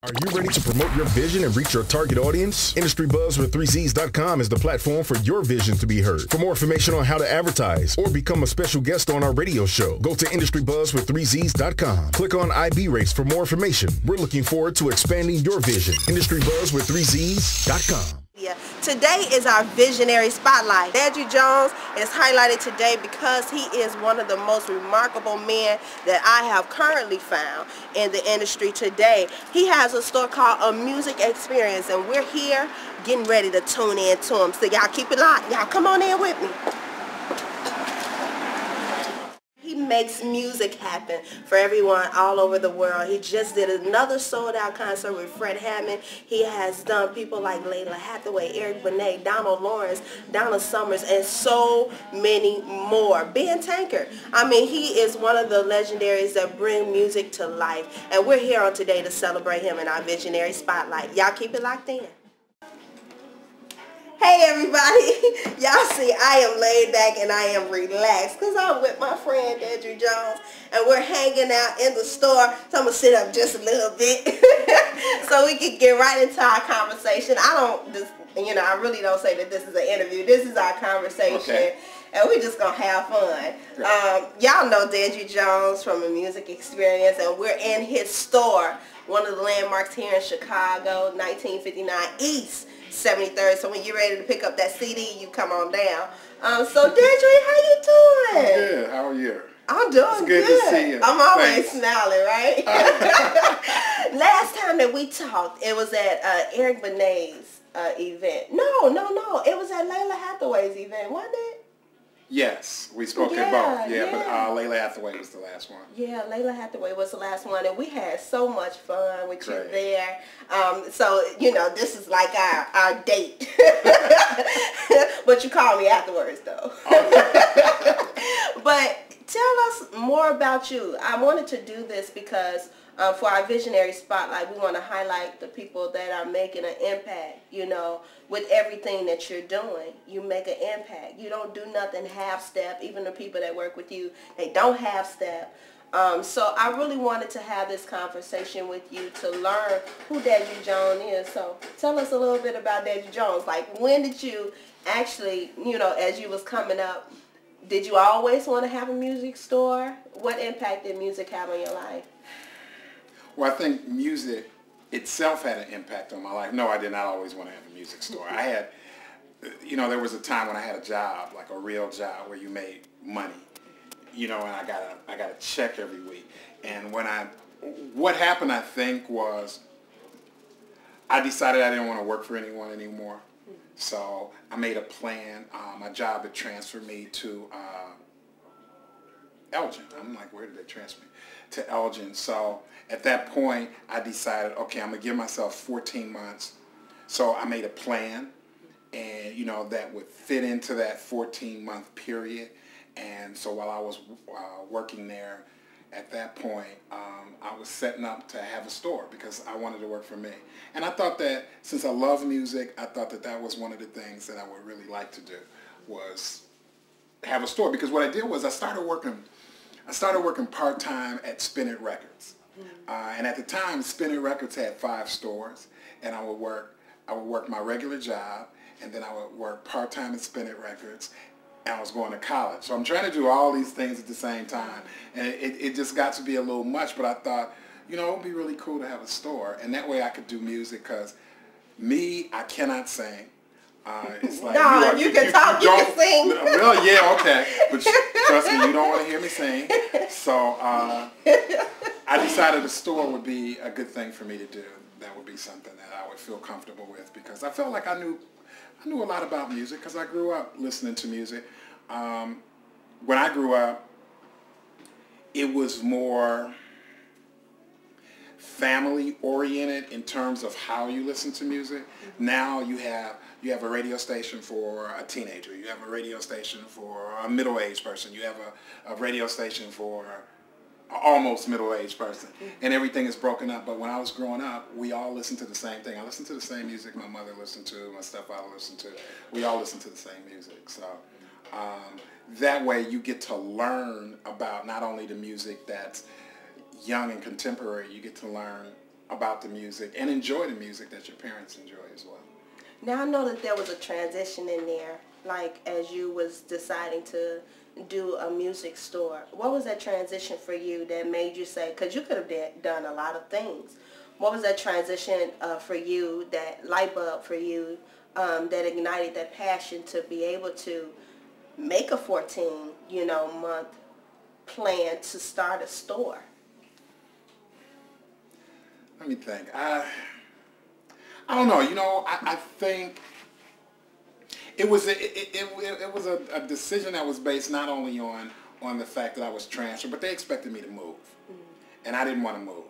Are you ready to promote your vision and reach your target audience? IndustryBuzzWith3Zs.com is the platform for your vision to be heard. For more information on how to advertise or become a special guest on our radio show, go to IndustryBuzzWith3Zs.com. Click on IB Race for more information. We're looking forward to expanding your vision. IndustryBuzzWith3Zs.com. Today is our Visionary Spotlight. Dedry Jones is highlighted today because he is one of the most remarkable men that I have currently found in the industry today. He has a store called A Music Experience, and we're here getting ready to tune in to him. So y'all keep it locked. Y'all come on in with me. He makes music happen for everyone all over the world. He just did another sold-out concert with Fred Hammond. He has done people like Layla Hathaway, Eric Benet, Donald Lawrence, Donna Summers, and so many more. Ben Tankard. I mean, he is one of the legendaries that bring music to life. And we're here on today to celebrate him in our Visionary Spotlight. Y'all keep it locked in. Hey everybody, y'all see I am laid back and I am relaxed because I'm with my friend Dedry Jones and we're hanging out in the store. So I'm going to sit up just a little bit so we can get right into our conversation. I really don't say that this is an interview. This is our conversation. Okay. And we're just going to have fun. Y'all know Dedry Jones from A Music Experience, and we're in his store, one of the landmarks here in Chicago, 1959 East 73rd. So when you're ready to pick up that CD, you come on down. So Dedry, how you doing? I'm good. How are you? I'm doing good. It's good to see you. I'm always smiling, right? Last time that we talked, it was at Eric Benet's event. No. It was at Layla Hathaway's event, wasn't it? Yes, we spoke at both. Yeah, but Layla Hathaway was the last one. Yeah, Layla Hathaway was the last one, and we had so much fun with you there. So, this is like our date. But you call me afterwards, though. But tell us more about you. I wanted to do this because for our Visionary Spotlight, we want to highlight the people that are making an impact, with everything that you're doing. You make an impact. You don't do nothing half-step. Even the people that work with you, they don't half-step. So I really wanted to have this conversation with you to learn who Dedry Jones is. So tell us a little bit about Dedry Jones. Like, when did you actually, as you was coming up, did you always want to have a music store? What impact did music have on your life? Well, I think music itself had an impact on my life. No, I did not always want to have a music store. I had, there was a time when I had a job, like a real job where you made money, and I got a check every week. And what happened, I think, was I decided I didn't want to work for anyone anymore. So I made a plan. My job had transferred me to Elgin. I'm like, where did they transfer me? To Elgin. So at that point, I decided, okay, I'm going to give myself 14 months. So I made a plan, and, that would fit into that 14-month period. And so while I was working there, at that point, I was setting up to have a store because I wanted to work for me. And I thought that since I love music, I thought that was one of the things that I would really like to do was have a store. Because what I did was I started working part-time at Spin It Records. And at the time, Spin It Records had 5 stores, and I would work my regular job, and then I would work part-time at Spin It Records, and I was going to college. So I'm trying to do all these things at the same time, and it just got to be a little much, but I thought, it would be really cool to have a store, and that way I could do music, because I cannot sing. It's like you can talk, you can sing. Well, yeah, okay. But trust me, you don't want to hear me sing. So I decided a store would be a good thing for me to do. That would be something that I would feel comfortable with because I felt like I knew a lot about music because I grew up listening to music. When I grew up, it was more family oriented in terms of how you listen to music. Now you have a radio station for a teenager. You have a radio station for a middle-aged person. You have a radio station for an almost middle-aged person. And everything is broken up. But when I was growing up, we all listened to the same thing. I listened to the same music my mother listened to, my stepfather listened to. We all listened to the same music. So that way you get to learn about not only the music that's young and contemporary, you get to learn about the music and enjoy the music that your parents enjoy as well. Now I know that there was a transition in there, like as you was deciding to do a music store. What was that transition for you that made you say, because you could have done a lot of things. What was that transition for you, that light bulb for you, that ignited that passion to be able to make a 14-month plan to start a store? Let me think. I don't know. I think it was a decision that was based not only on the fact that I was transferred, but they expected me to move, and I didn't want to move.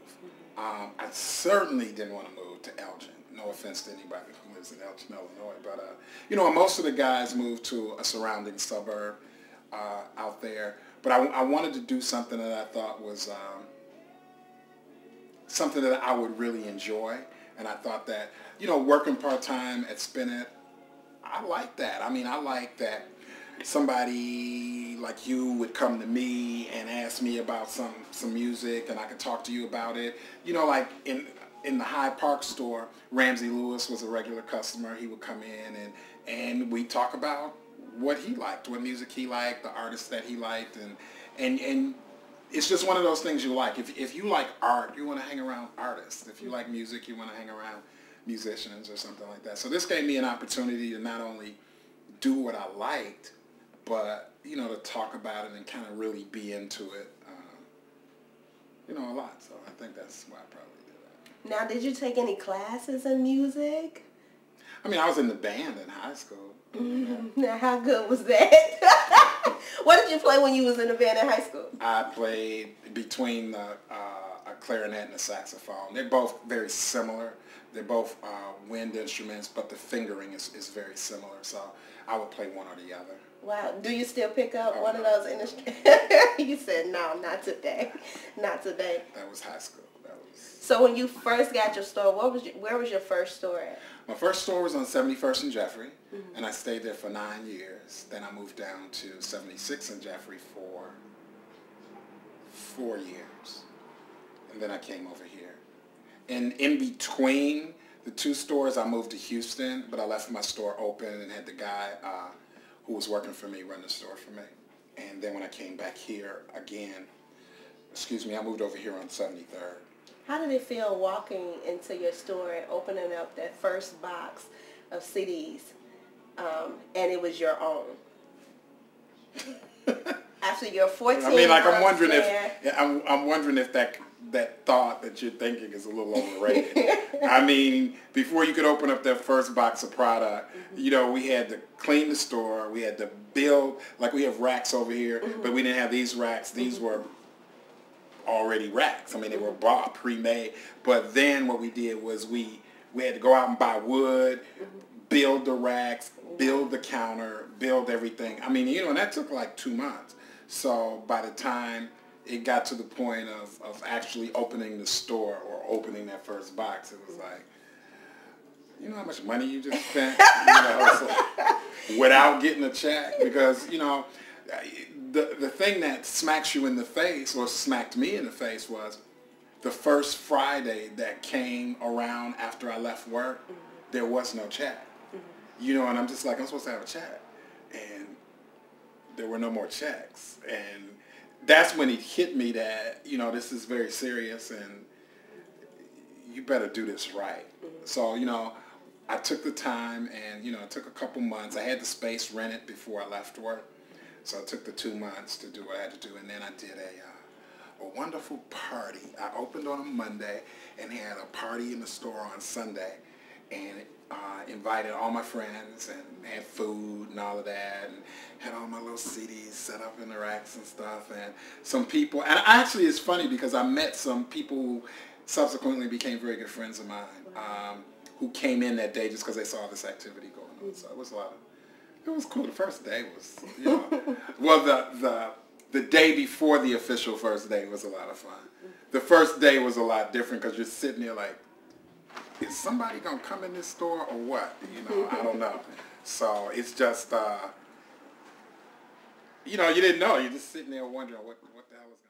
I certainly didn't want to move to Elgin. No offense to anybody who lives in Elgin, Illinois, but most of the guys moved to a surrounding suburb out there. But I wanted to do something that I thought was something that I would really enjoy, and I thought that working part-time at Spinet, I like that. I mean, I like that somebody like you would come to me and ask me about some music, and I could talk to you about it. Like in the Hyde Park store, Ramsey Lewis was a regular customer. He would come in and we talk about what he liked, what music he liked, the artists that he liked, and it's just one of those things you like. If you like art, you want to hang around artists. If you like music, you want to hang around musicians or something like that. So this gave me an opportunity to not only do what I liked, but to talk about it and kind of really be into it, a lot. So I think that's why I probably did that. Now, did you take any classes in music? I mean, I was in the band in high school. Now, how good was that? What did you play when you was in the band in high school? I played between a clarinet and a saxophone. They're both very similar. They're both wind instruments, but the fingering is very similar. So I would play one or the other. Wow. Do you still pick up one of those instruments? You said, no, not today. Not today. That was high school. So when you first got your store, where was your first store at? My first store was on 71st and Jeffrey, and I stayed there for 9 years. Then I moved down to 76th and Jeffrey for 4 years. And then I came over here. And in between the two stores, I moved to Houston, but I left my store open and had the guy who was working for me run the store for me. And then when I came back here again, I moved over here on 73rd. How did it feel walking into your store and opening up that first box of CDs, and it was your own? After your 14 I mean, like, I'm wondering if that thought that you're thinking is a little overrated. I mean, before you could open up that first box of product, we had to clean the store, we had to build, like we have racks over here, but we didn't have these racks. These were already racks. I mean, they were bought, pre-made. But then what we did was we had to go out and buy wood, build the racks, build the counter, build everything. I mean, and that took like 2 months. So by the time it got to the point of actually opening the store or opening that first box, it was like, you know how much money you just spent without getting a check? Because, the thing that smacks you in the face, or smacked me in the face, was the first Friday that came around after I left work, there was no check. And I'm just like, I'm supposed to have a check. And there were no more checks. And that's when it hit me that, this is very serious and you better do this right. So, I took the time and, it took a couple months. I had the space rented before I left work. So it took the 2 months to do what I had to do, and then I did a wonderful party. I opened on a Monday and had a party in the store on Sunday, and invited all my friends and had food and all of that, and had all my little CDs set up in the racks and stuff, and some people. And actually, it's funny because I met some people who subsequently became very good friends of mine, who came in that day just because they saw this activity going on. So it was a lot of. It was cool. The first day was, well, the day before the official first day was a lot of fun. The first day was a lot different because you're sitting there like, is somebody going to come in this store or what? I don't know. So it's just, you didn't know. You're just sitting there wondering what the hell is going on.